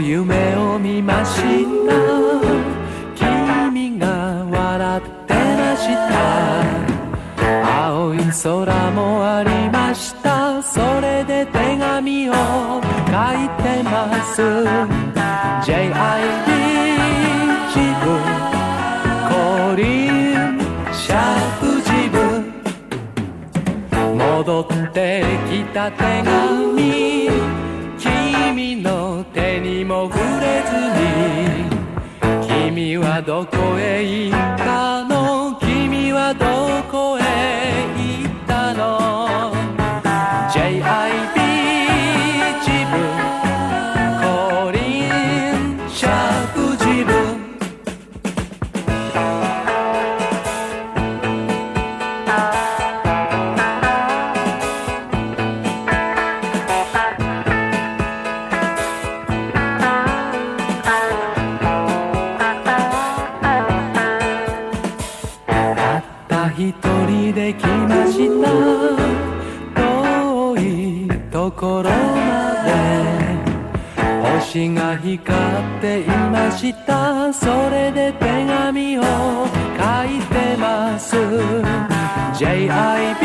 夢を見ました。君が笑ってました。青い空もありました。それで手紙を書いてます。 JIB ジブコリンシャープジブ戻ってきた手紙、君の手にも触れずに、君はどこへ行ったの、君はどこへ行ったの。 JIB ジブコリンシャープジブ一人で来ました。遠いところまで星が光っていました。それで手紙を書いてます。 JIB